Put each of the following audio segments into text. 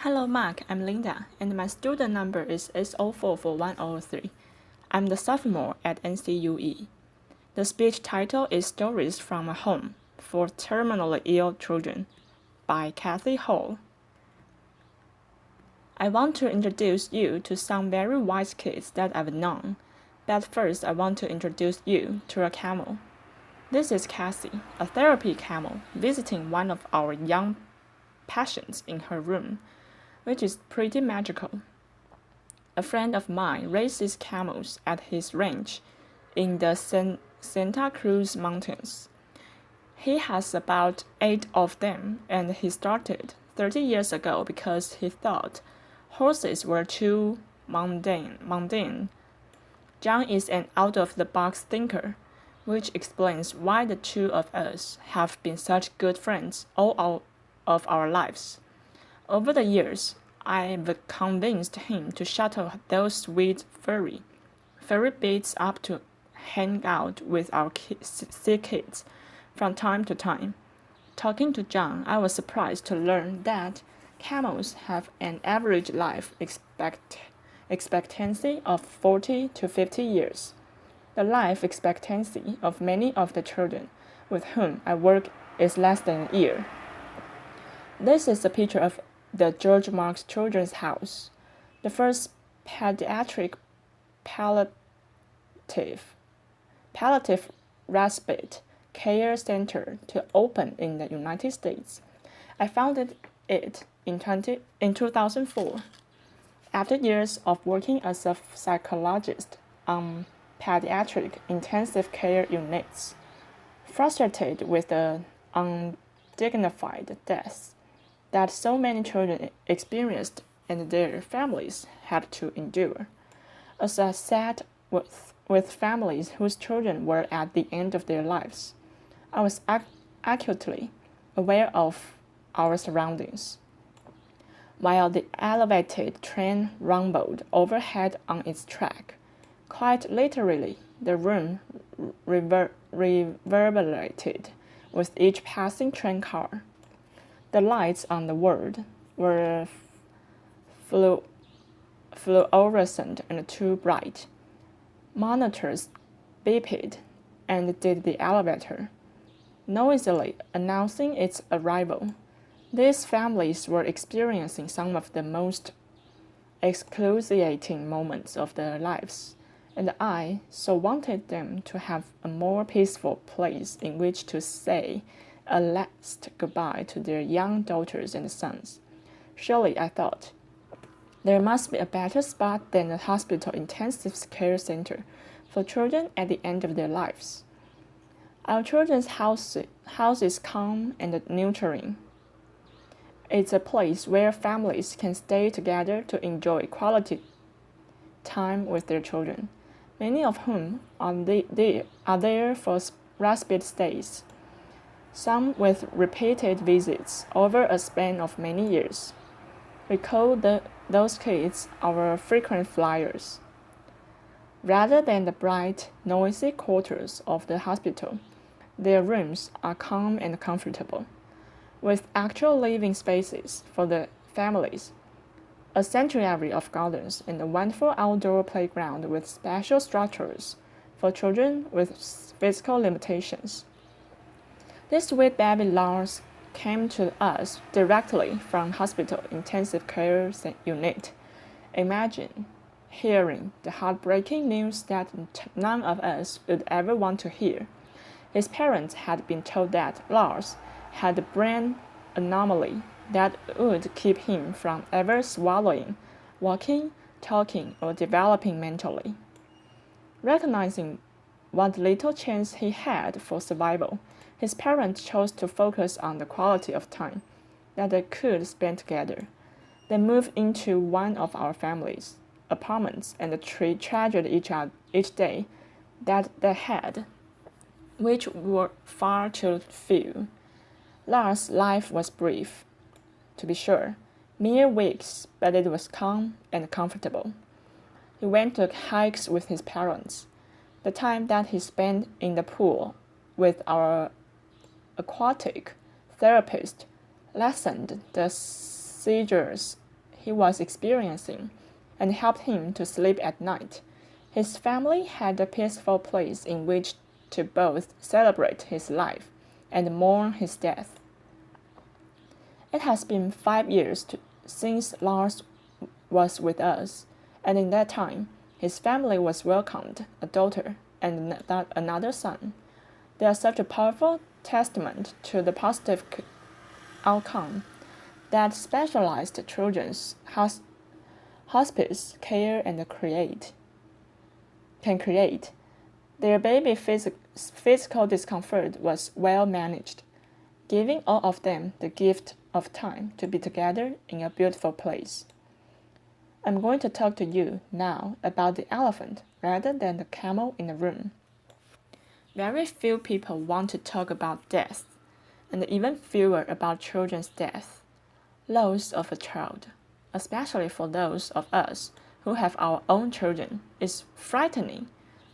Hello Mark, I'm Linda, and my student number is S044103. I'm the sophomore at NCUE. The speech title is Stories from a Home for Terminally Ill Children by Kathy Hall. I want to introduce you to some very wise kids that I've known, but first I want to introduce you to a camel. This is Cassie, a therapy camel, visiting one of our young patients in her room, which is pretty magical. A friend of mine raises camels at his ranch in the Santa Cruz Mountains. He has about 8 of them, and he started 30 years ago because he thought horses were too mundane. John is an out-of-the-box thinker, which explains why the two of us have been such good friends all of our lives. Over the years, I've convinced him to shuttle those sweet furry bits up to hang out with our sick kids from time to time. Talking to John, I was surprised to learn that camels have an average life expectancy of 40 to 50 years. The life expectancy of many of the children with whom I work is less than a year. This is a picture of the George Marks Children's House, the first pediatric palliative respite care center to open in the United States. I founded it in 2004. After years of working as a psychologist on pediatric intensive care units, frustrated with the undignified deaths that so many children experienced and their families had to endure. As I sat with families whose children were at the end of their lives, I was acutely aware of our surroundings. While the elevated train rumbled overhead on its track, quite literally, the room reverberated with each passing train car. The lights on the wall were fluorescent and too bright. Monitors beeped and did the elevator, noisily announcing its arrival. These families were experiencing some of the most excruciating moments of their lives, and I so wanted them to have a more peaceful place in which to say a last goodbye to their young daughters and sons. Surely, I thought, there must be a better spot than a hospital intensive care center for children at the end of their lives. Our children's house is calm and nurturing. It's a place where families can stay together to enjoy quality time with their children, many of whom are there for respite stays, some with repeated visits over a span of many years. We call those kids our frequent flyers. Rather than the bright, noisy quarters of the hospital, their rooms are calm and comfortable, with actual living spaces for the families, a sanctuary of gardens, and a wonderful outdoor playground with special structures for children with physical limitations. This sweet baby Lars came to us directly from hospital intensive care unit. Imagine hearing the heartbreaking news that none of us would ever want to hear. His parents had been told that Lars had a brain anomaly that would keep him from ever swallowing, walking, talking, or developing mentally. Recognizing what little chance he had for survival, his parents chose to focus on the quality of time that they could spend together. They moved into one of our family's apartments and treasured each day that they had, which were far too few. Lars' life was brief, to be sure, mere weeks, but it was calm and comfortable. He went to hikes with his parents. The time that he spent in the pool with our aquatic therapist lessened the seizures he was experiencing and helped him to sleep at night. His family had a peaceful place in which to both celebrate his life and mourn his death. It has been 5 years since Lars was with us, and in that time, his family was welcomed a daughter and another son. They are such a powerful testament to the positive outcome that specialized children's hospice care and can create. Their baby physical discomfort was well managed, giving all of them the gift of time to be together in a beautiful place. I'm going to talk to you now about the elephant rather than the camel in the room. Very few people want to talk about death, and even fewer about children's death. Loss of a child, especially for those of us who have our own children, is frightening,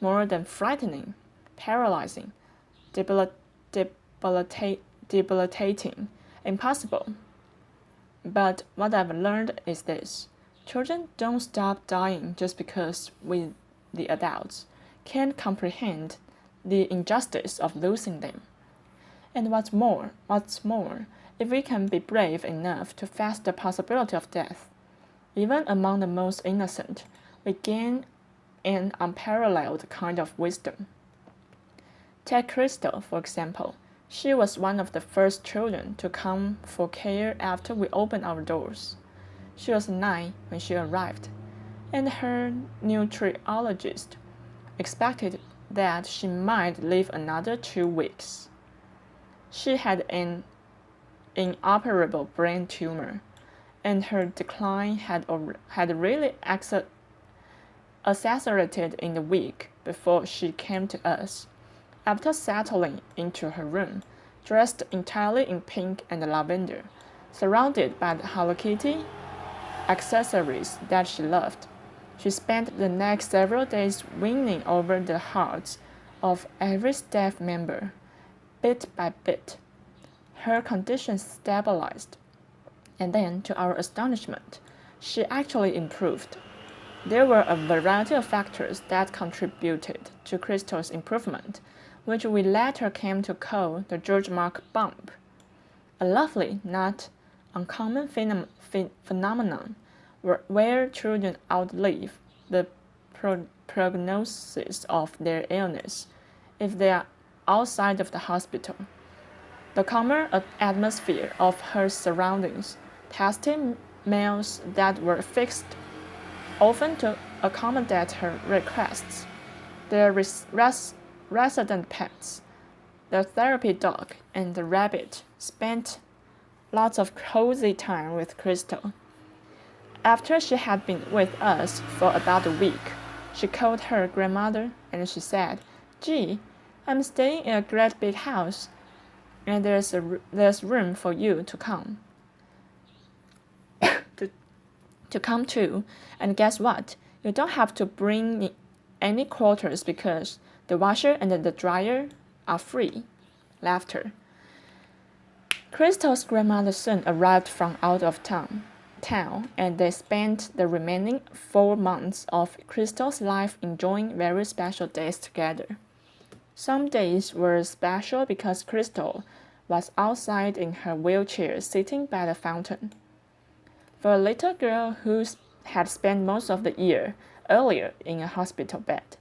more than frightening, paralyzing, debilitating, impossible. But what I've learned is this. Children don't stop dying just because we, the adults, can't comprehend the injustice of losing them. And what's more, if we can be brave enough to face the possibility of death, even among the most innocent, we gain an unparalleled kind of wisdom. Take Crystal, for example. She was one of the first children to come for care after we opened our doors. She was 9 when she arrived, and her nutriologist expected that she might live another 2 weeks. She had an inoperable brain tumor, and her decline had really accelerated in the week before she came to us. After settling into her room, dressed entirely in pink and lavender, surrounded by the Hello Kitty accessories that she loved, she spent the next several days winning over the hearts of every staff member. Bit by bit, her condition stabilized, and then, to our astonishment, she actually improved. There were a variety of factors that contributed to Crystal's improvement, which we later came to call the George Mark bump, a lovely, not uncommon phenomenon where children outlive the prognosis of their illness if they are outside of the hospital. The calmer atmosphere of her surroundings, testing meals that were fixed often to accommodate her requests, their resident pets, the therapy dog, and the rabbit spent lots of cozy time with Crystal. After she had been with us for about a week, she called her grandmother and she said, "Gee, I'm staying in a great big house, and there's room for you to come to come to. And guess what? You don't have to bring any quarters because the washer and the dryer are free." Laughter. Crystal's grandmother soon arrived from out of town, and they spent the remaining 4 months of Crystal's life enjoying very special days together. Some days were special because Crystal was outside in her wheelchair sitting by the fountain. For a little girl who had spent most of the year earlier in a hospital bed,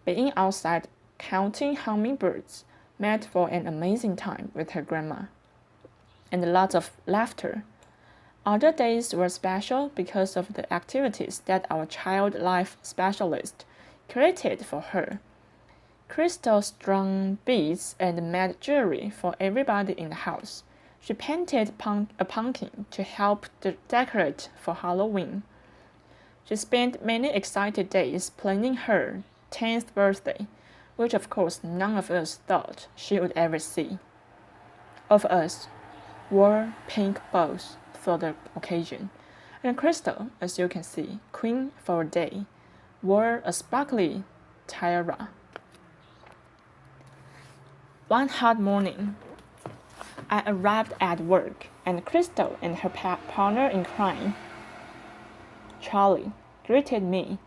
being outside counting hummingbirds made for an amazing time with her grandma, and lots of laughter. Other days were special because of the activities that our child life specialist created for her. Crystal strung beads and made jewelry for everybody in the house. She painted a pumpkin to help decorate for Halloween. She spent many excited days planning her 10th birthday, which of course none of us thought she would ever see. Of us wore pink bows for the occasion, and Crystal, as you can see, queen for a day, wore a sparkly tiara. One hot morning, I arrived at work, and Crystal and her partner in crime Charlie greeted me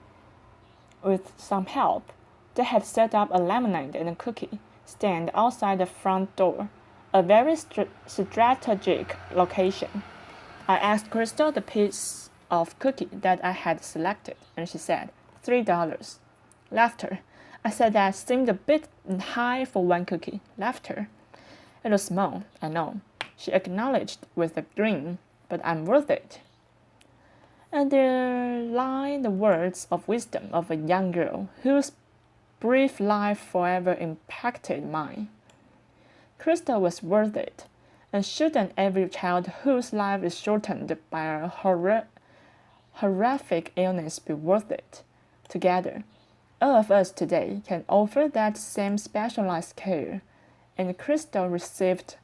with some help. They had set up a lemonade and a cookie stand outside the front door, a very strategic location. I asked Crystal the piece of cookie that I had selected, and she said, $3. Laughter. I said that seemed a bit high for one cookie. Laughter. It was small, I know. She acknowledged with a grin, but I'm worth it. And there lie the words of wisdom of a young girl whose brief life forever impacted mine. Crystal was worth it, and shouldn't every child whose life is shortened by a horrific illness be worth it? Together, all of us today can offer that same specialized care, and Crystal received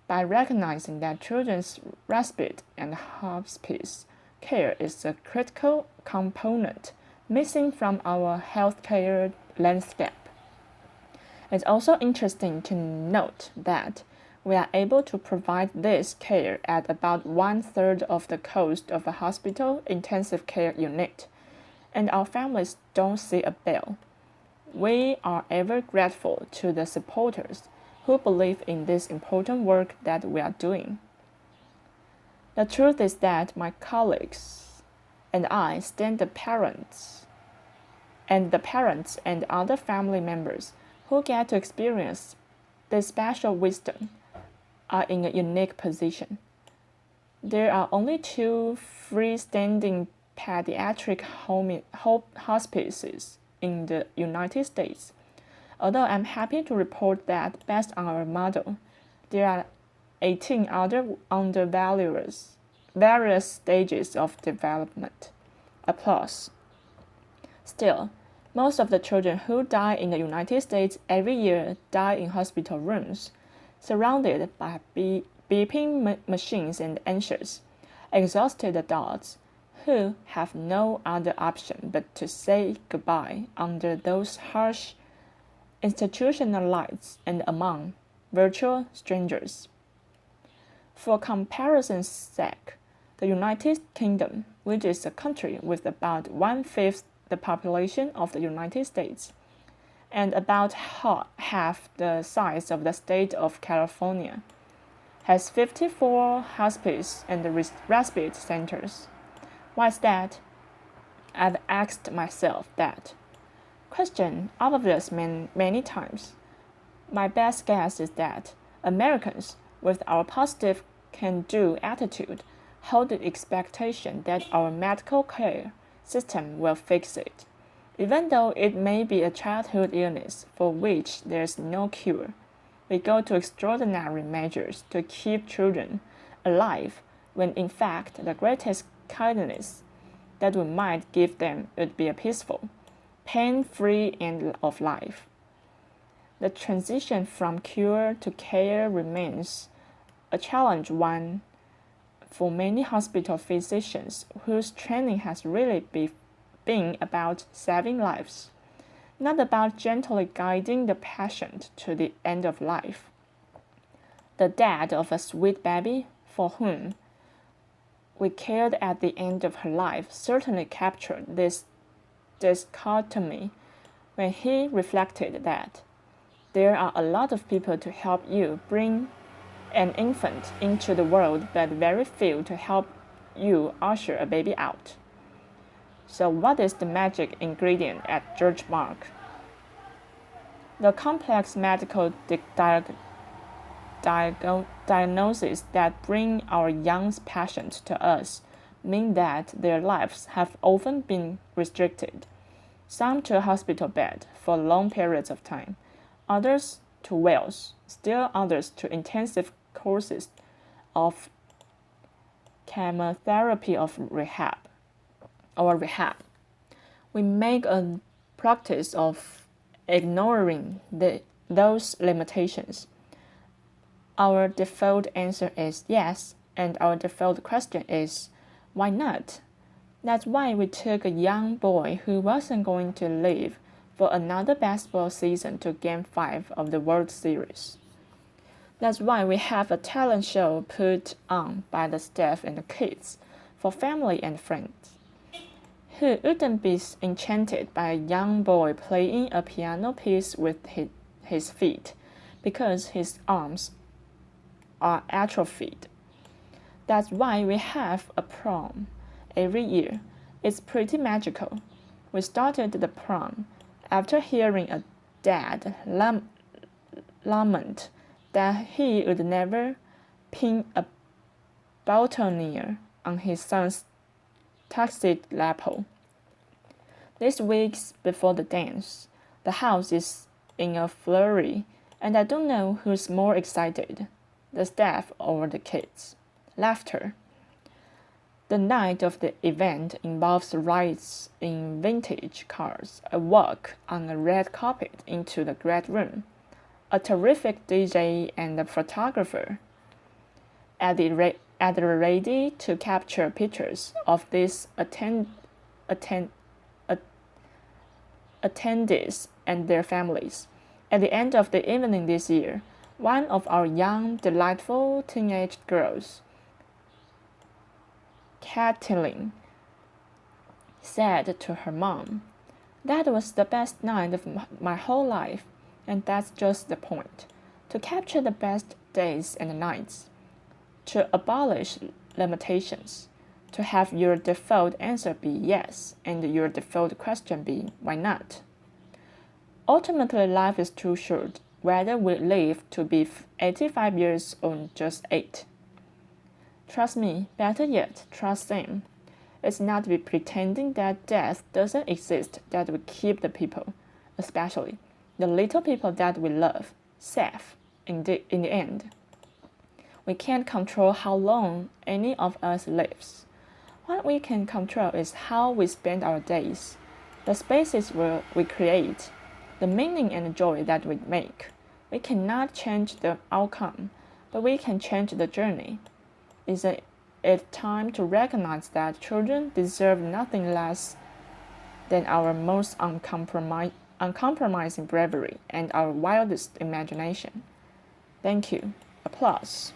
by recognizing that children's respite and hospice care is a critical component missing from our healthcare landscape. It's also interesting to note that we are able to provide this care at about 1/3 of the cost of a hospital intensive care unit, and our families don't see a bill. We are ever grateful to the supporters who believe in this important work that we are doing. The truth is that my colleagues and I stand the parents and other family members who get to experience this special wisdom are in a unique position. There are only 2 freestanding pediatric hospices in the United States, although I'm happy to report that based on our model, there are 18 other under various stages of development. Applause. Still, most of the children who die in the United States every year die in hospital rooms, surrounded by beeping machines and anxious, exhausted adults who have no other option but to say goodbye under those harsh institutional lights and among virtual strangers. For comparison's sake, the United Kingdom, which is a country with about 1/5 the population of the United States, and about half the size of the state of California, has 54 hospice and respite centers. Why is that? I've asked myself that question all of this many times. My best guess is that Americans, with our positive can-do attitude, hold the expectation that our medical care system will fix it, even though it may be a childhood illness for which there is no cure. We go to extraordinary measures to keep children alive when in fact the greatest kindness that we might give them would be a peaceful, pain-free end of life. The transition from cure to care remains a challenge one for many hospital physicians whose training has really been about saving lives, not about gently guiding the patient to the end of life. The death of a sweet baby for whom we cared at the end of her life certainly captured this dichotomy when he reflected that there are a lot of people to help you bring an infant into the world, but very few to help you usher a baby out. So what is the magic ingredient at George Mark? The complex medical diagnoses that bring our young patients to us mean that their lives have often been restricted, some to a hospital bed for long periods of time, others to wells, still others to intensive courses of chemotherapy or rehab. We make a practice of ignoring those limitations. Our default answer is yes, and our default question is, why not? That's why we took a young boy who wasn't going to live for another baseball season to Game 5 of the World Series. That's why we have a talent show put on by the staff and the kids for family and friends. Who wouldn't be enchanted by a young boy playing a piano piece with his feet, because his arms are atrophied? That's why we have a prom every year. It's pretty magical. We started the prom after hearing a dad lament that he would never pin a boutonniere on his son's tuxedo lapel. These weeks before the dance, the house is in a flurry, and I don't know who's more excited, the staff or the kids. Laughter. The night of the event involves rides in vintage cars, a walk on a red carpet into the great room, a terrific DJ and a photographer at the ready to capture pictures of these attendees and their families. At the end of the evening this year, one of our young, delightful teenage girls, Kathleen, said to her mom, "That was the best night of my whole life," and that's just the point. To capture the best days and nights, to abolish limitations, to have your default answer be yes and your default question be why not. Ultimately, life is too short, whether we live to be 85 years or just 8. Trust me, better yet, trust them. It's not be pretending that death doesn't exist that will keep the people, especially the little people that we love, safe in the end. We can't control how long any of us lives. What we can control is how we spend our days, the spaces where we create, the meaning and joy that we make. We cannot change the outcome, but we can change the journey. Is it time to recognize that children deserve nothing less than our most uncompromising bravery and our wildest imagination? Thank you. Applause.